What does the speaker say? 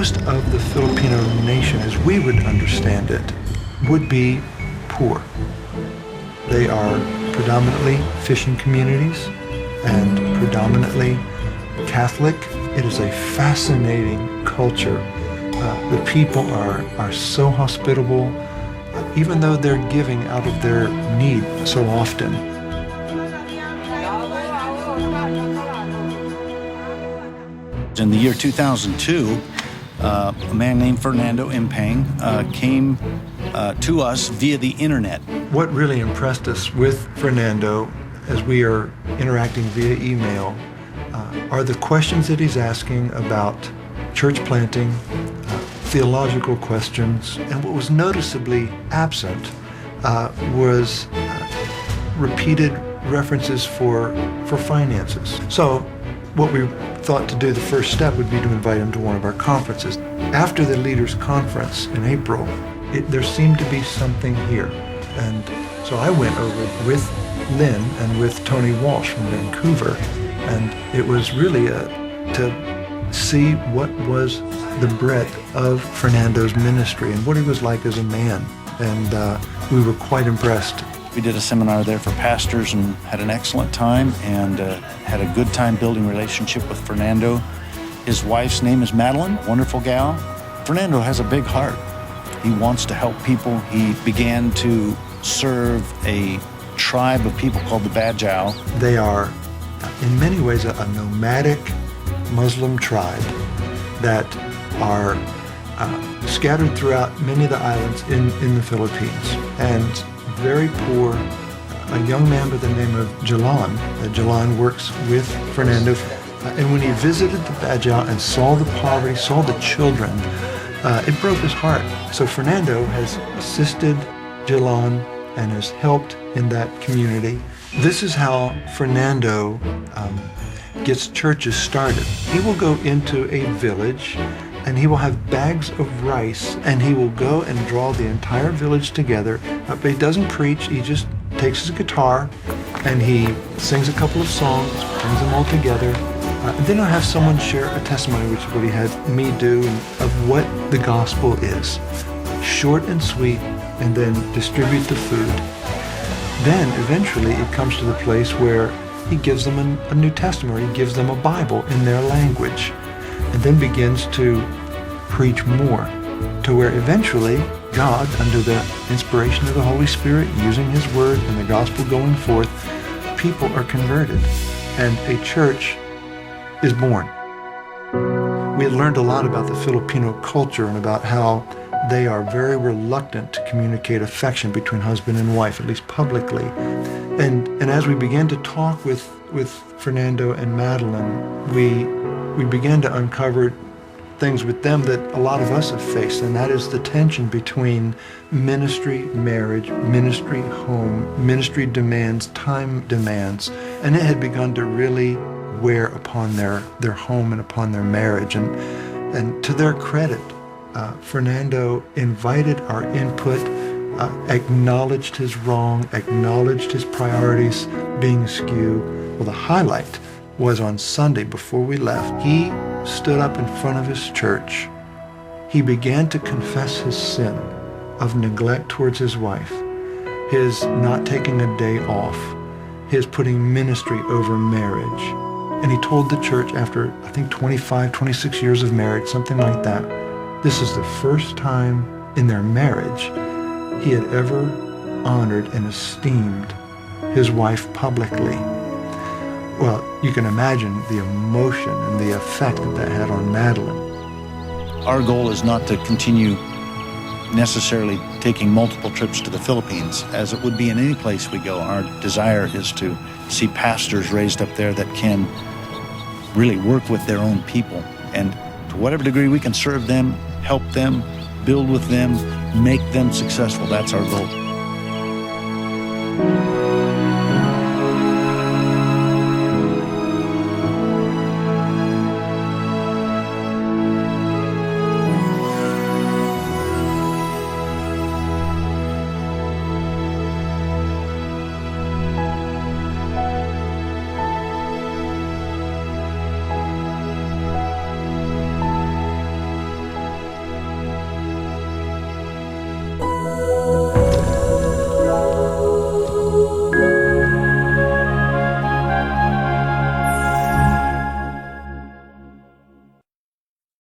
most of the Filipino nation, as we would understand it, would be poor. They are predominantly fishing communities and predominantly Catholic. It is a fascinating culture. The people are so hospitable, even though they're giving out of their need so often. In the year 2002, a man named Fernando Impang came to us via the internet. What really impressed us with Fernando as we are interacting via email are the questions that he's asking about church planting, theological questions, and what was noticeably absent was repeated references for finances. So what we thought to do, the first step would be to invite him to one of our conferences. After the leaders' conference in April, there seemed to be something here. And so I went over with Lynn and with Tony Walsh from Vancouver, and it was really to see what was the breadth of Fernando's ministry and what he was like as a man. And we were quite impressed. We did a seminar there for pastors and had an excellent time and had a good time building a relationship with Fernando. His wife's name is Madeline, wonderful gal. Fernando has a big heart. He wants to help people. He began to serve a tribe of people called the Bajau. They are, in many ways, a nomadic Muslim tribe that are scattered throughout many of the islands in the Philippines. And very poor, a young man by the name of Jalan. Jalan works with Fernando. And when he visited the Bajau and saw the poverty, saw the children, it broke his heart. So Fernando has assisted Jalan and has helped in that community. This is how Fernando gets churches started. He will go into a village and he will have bags of rice and he will go and draw the entire village together. But he doesn't preach, he just takes his guitar and he sings a couple of songs, brings them all together. And then he'll have someone share a testimony, which is what he had me do, of what the gospel is. Short and sweet, and then distribute the food. Then eventually it comes to the place where he gives them a New Testament, he gives them a Bible in their language, and then begins to preach more, to where eventually God, under the inspiration of the Holy Spirit, using His Word and the gospel going forth, people are converted, and a church is born. We had learned a lot about the Filipino culture and about how they are very reluctant to communicate affection between husband and wife, at least publicly. And as we began to talk with Fernando and Madeline, we began to uncover things with them that a lot of us have faced, and that is the tension between ministry, marriage, ministry, home, ministry demands, time demands, and it had begun to really wear upon their home and upon their marriage. And to their credit, Fernando invited our input, acknowledged his wrong, acknowledged his priorities being skewed. Well, the highlight was on Sunday before we left. He stood up in front of his church. He began to confess his sin of neglect towards his wife, his not taking a day off, his putting ministry over marriage. And he told the church after, I think, 25, 26 years of marriage, something like that, this is the first time in their marriage he had ever honored and esteemed his wife publicly. Well, you can imagine the emotion and the effect that had on Madeline. Our goal is not to continue necessarily taking multiple trips to the Philippines, as it would be in any place we go. Our desire is to see pastors raised up there that can really work with their own people, and to whatever degree we can serve them, help them, build with them, make them successful. That's our goal.